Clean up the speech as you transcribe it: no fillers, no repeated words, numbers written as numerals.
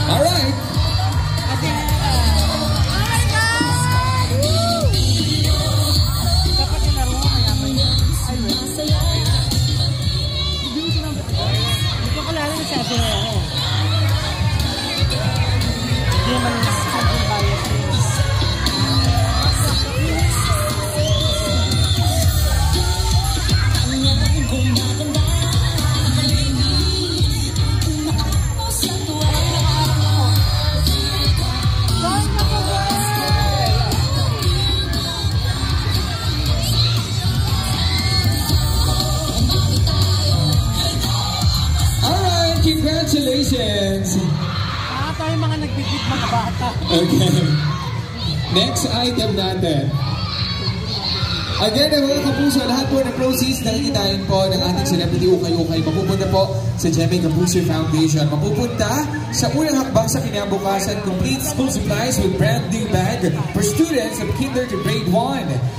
Alright. Congratulations! Tayo mga nagbibig mga bata. Okay. Next item natin. Again, mga kapuso, lahat po ng proceeds na kikitain po ng ating celebrity ukay-ukay mapupunta po sa Jemmy Kapuso Foundation. Mapupunta sa unang hakbang sa kinabukasan, complete school supplies with brand new bag for students of kinder to grade 1.